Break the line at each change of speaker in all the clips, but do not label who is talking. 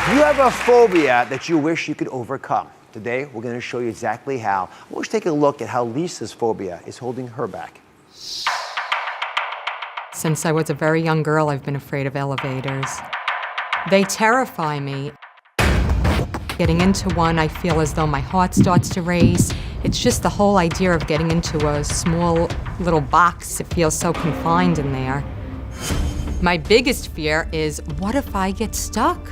Do you have a phobia that you wish you could overcome? Today, we're going to show you exactly how. Let's take a look at how Lisa's phobia is holding her back.
Since I was a very young girl, I've been afraid of elevators. They terrify me. Getting into one, I feel as though my heart starts to race. It's just the whole idea of getting into a small little box. It feels so confined in there. My biggest fear is, what if I get stuck?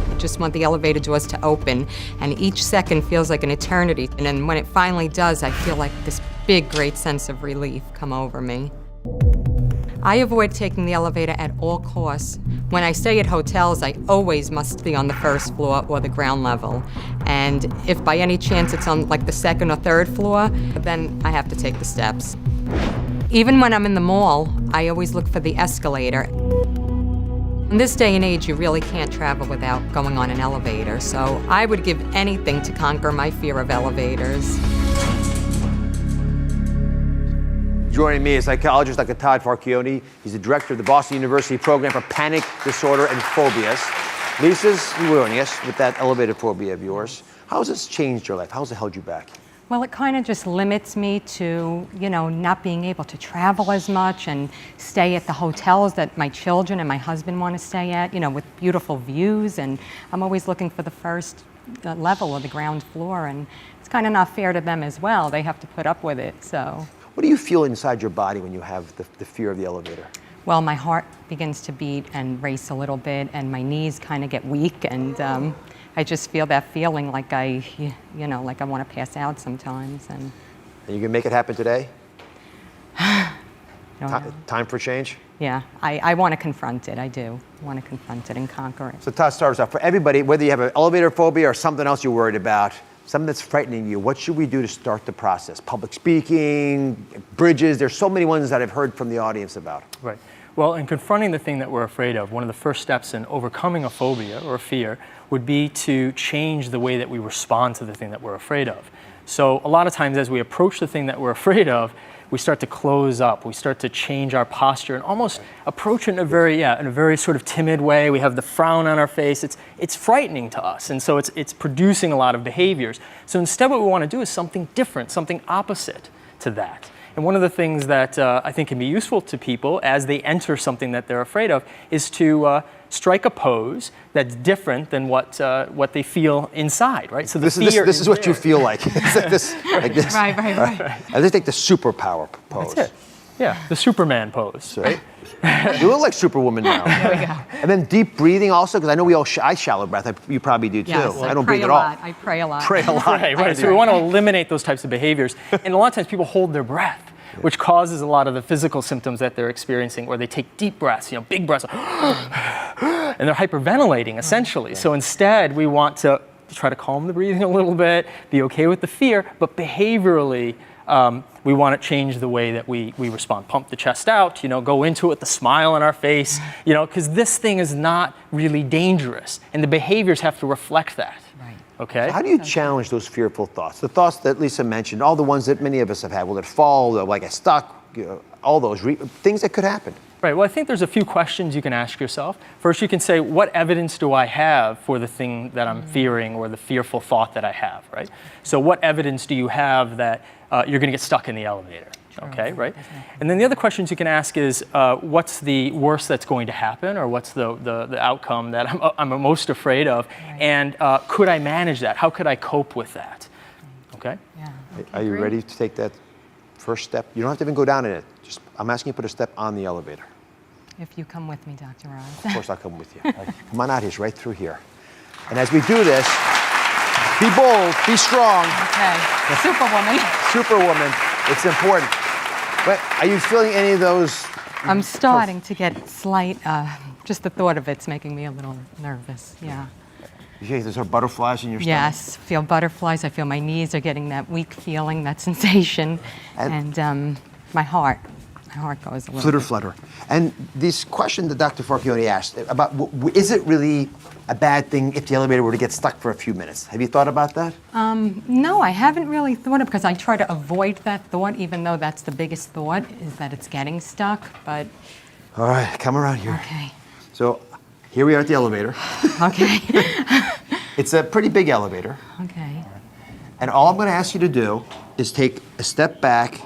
I just want the elevator doors to open, and each second feels like an eternity. And then when it finally does, I feel like this big, great sense of relief come over me. I avoid taking the elevator at all costs. When I stay at hotels, I always must be on the first floor or the ground level. And if by any chance it's on like the second or third floor, then I have to take the steps. Even when I'm in the mall, I always look for the escalator. In this day and age, you really can't travel without going on an elevator, so I would give anything to conquer my fear of elevators.
Joining me is psychologist Dr. Todd Farchione. He's the director of the Boston University Program for Panic Disorder and Phobias. Lisa's joining us with that elevator phobia of yours. How has this changed your life? How has it held you back?
Well, it kind of just limits me to, not being able to travel as much and stay at the hotels that my children and my husband want to stay at, with beautiful views. And I'm always looking for the first level or the ground floor. And it's kind of not fair to them as well. They have to put up with it, so.
What do you feel inside your body when you have the fear of the elevator?
Well, my heart begins to beat and race a little bit, and my knees kind of get weak, and I just feel that feeling like I want to pass out sometimes. And
you can make it happen today?
Time
for change?
Yeah, I want to confront it. I do want to confront it and conquer it.
So Todd, start us off. For everybody, whether you have an elevator phobia or something else you're worried about, something that's frightening you, what should we do to start the process? Public speaking, bridges, there's so many ones that I've heard from the audience about.
Right. Well, in confronting the thing that we're afraid of, one of the first steps in overcoming a phobia or a fear would be to change the way that we respond to the thing that we're afraid of. So a lot of times as we approach the thing that we're afraid of, we start to close up, we start to change our posture and almost approach it in a very sort of timid way. We have the frown on our face. It's frightening to us, and so it's producing a lot of behaviors. So instead what we want to do is something different, something opposite to that. And one of the things that I think can be useful to people as they enter something that they're afraid of is to strike a pose that's different than what they feel inside, right? So
this is what you feel like. Like this.
Right.
I just take the superpower pose.
That's it. Yeah, the Superman pose, right?
You look like Superwoman now.
There we go.
And then deep breathing also, because I know I shallow breath. You probably do too.
Yes,
I don't breathe at all.
I pray a lot.
Pray a lot.
Right. So we want to eliminate those types of behaviors. And a lot of times people hold their breath, which causes a lot of the physical symptoms that they're experiencing, where they take deep breaths, big breaths, and they're hyperventilating essentially. So instead, we want to try to calm the breathing a little bit, be okay with the fear, but behaviorally, we want to change the way that we respond. Pump the chest out, go into it with the smile on our face, because this thing is not really dangerous, and the behaviors have to reflect that.
Right.
Okay?
So how do you challenge those fearful thoughts? The thoughts that Lisa mentioned, all the ones that many of us have had, will it fall, will I get stuck, all those things that could happen.
Right, well, I think there's a few questions you can ask yourself. First, you can say, what evidence do I have for the thing that I'm fearing or the fearful thought that I have, right? So what evidence do you have that you're going to get stuck in the elevator? Okay, right? And then the other questions you can ask is, what's the worst that's going to happen, or what's the outcome that I'm most afraid of, and could I manage that? How could I cope with that? Okay?
Yeah.
Are you ready to take that first step? You don't have to even go down in it. I'm asking you to put a step on the elevator.
If you come with me, Dr. Oz.
Of course I'll come with you. Come on out here, it's right through here. And as we do this, be bold, be strong.
Okay. Superwoman.
Superwoman, it's important. But are you feeling any of those?
I'm starting to get slight, just the thought of it's making me a little nervous, yeah.
You feel there's butterflies in your stomach?
Yes, feel butterflies. I feel my knees are getting that weak feeling, that sensation. And my heart goes a little
flutter. And this question that Dr. Farchione asked about, is it really a bad thing if the elevator were to get stuck for a few minutes? Have you thought about that?
No, I haven't really thought of it, because I try to avoid that thought, even though that's the biggest thought, is that it's getting stuck, but...
All right, come around here.
Okay.
So Here we are at the elevator.
Okay.
It's a pretty big elevator.
Okay.
And all I'm going to ask you to do is take a step back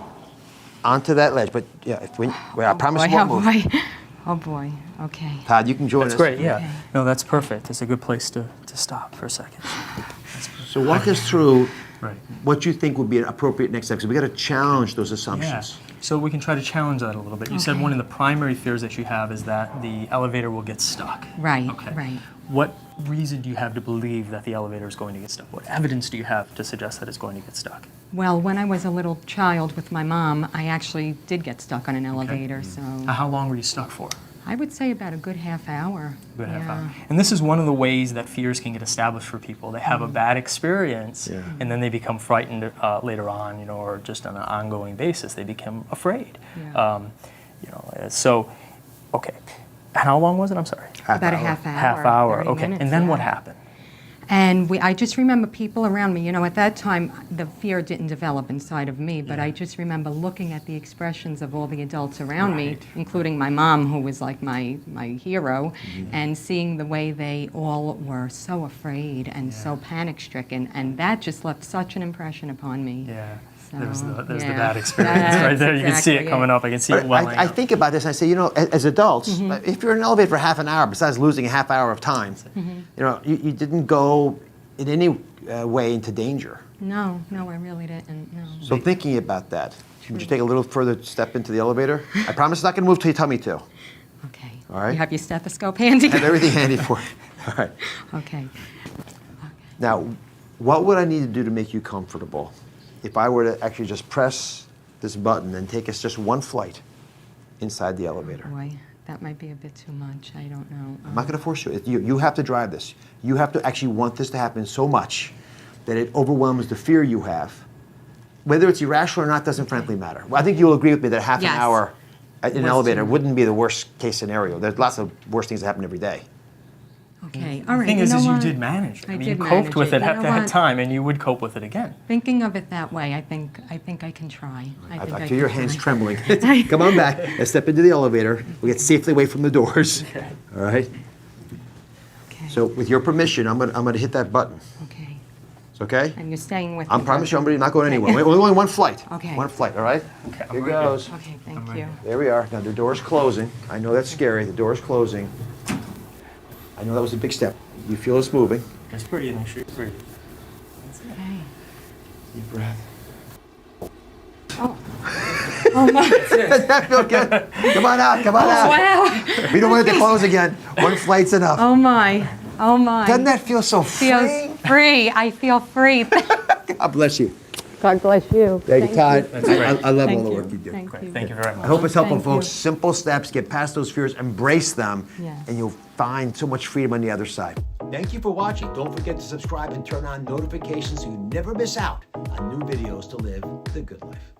onto that ledge. But yeah, I promise you won't move.
Boy. Oh boy. Okay.
Todd, you can join us.
That's great, yeah.
Okay.
No, that's perfect. It's a good place to stop for a second.
So walk us through
Right.
what you think would be an appropriate next step. Because we got to challenge those assumptions.
Yeah. So we can try to challenge that a little bit. You said one of the primary fears that you have is that the elevator will get stuck.
Right.
Okay.
Right.
What reason do you have to believe that the elevator is going to get stuck? What evidence do you have to suggest that it's going to get stuck?
Well, when I was a little child with my mom, I actually did get stuck on an elevator. So
How long were you stuck for?
I would say about a good half hour.
Good half
Yeah.
hour. And this is one of the ways that fears can get established for people. They have a bad experience, and then they become frightened later on, or just on an ongoing basis, they become afraid.
Yeah.
So, okay. How long was it? I'm sorry.
About a half hour.
Half hour.
30
Okay.
minutes,
And then
yeah.
what happened?
And I just remember people around me. At that time, the fear didn't develop inside of me, but I just remember looking at the expressions of all the adults around me, including my mom, who was like my hero, and seeing the way they all were so afraid and so panic-stricken, and that just left such an impression upon me.
Yeah.
So,
There's the
yeah.
bad experience right there. You can see it
Exactly,
coming
yeah.
up. I can see
But
it welling
I
up.
think about this and I say, as adults, if you're in an elevator for half an hour, besides losing a half hour of time, you didn't go in any way into danger.
No, I really didn't. No.
So thinking about that, would you take a little further step into the elevator? I promise it's not going to move till you tell me to.
Okay.
All right.
You have your stethoscope handy?
I have everything handy for you. All right.
Okay.
Now, what would I need to do to make you comfortable if I were to actually just press this button and take us just one flight inside the elevator?
Boy, that might be a bit too much. I don't know.
I'm not going to force you. You have to drive this. You have to actually want this to happen so much that it overwhelms the fear you have. Whether it's irrational or not doesn't frankly matter. Well, I think you'll agree with me that half
Yes.
an hour in an
Was
elevator
too much.
wouldn't be the worst case scenario. There's lots of worse things that happen every day.
Okay, all right.
The thing
you
is
know
you
what?
did manage it.
I
I mean,
did
you
manage
coped with
it.
it
You
at
know
that
what?
time, and you would cope with it again.
Thinking of it that way, I think I can try.
I feel your hands trembling. Come on back. Let's step into the elevator. We'll get safely away from the doors. All right?
Okay.
So with your permission, I'm gonna hit that button.
Okay.
It's okay?
And you're staying with
I
me.
promise you, I'm not going anywhere.
Okay.
Only one flight.
Okay.
One flight, all right?
Okay, I'm
Here
right
goes.
Okay, thank
right
you.
here.
There we are. Now the door's closing. I know that's scary. The door's closing. I know that was a big step. You feel it's moving.
It's pretty in the street. Pretty.
Okay.
Deep breath.
Oh. Oh my.
Does that feel good? Come on out. Come on out.
Wow.
We don't want it to close again. One flight's enough.
Oh my. Oh my.
Doesn't that feel so
Feels
free?
free. I feel free.
God bless you.
God bless you.
Thank you, Todd.
That's great.
I love
Thank
all the
you.
work you do.
Thank you.
Thank you very
I
much.
hope it's helpful,
Thank
folks.
you.
Simple steps, get past those fears, embrace them,
Yes.
and you'll find so much freedom on the other side. Thank you for watching. Don't forget to subscribe and turn on notifications so you never miss out on new videos to live the good life.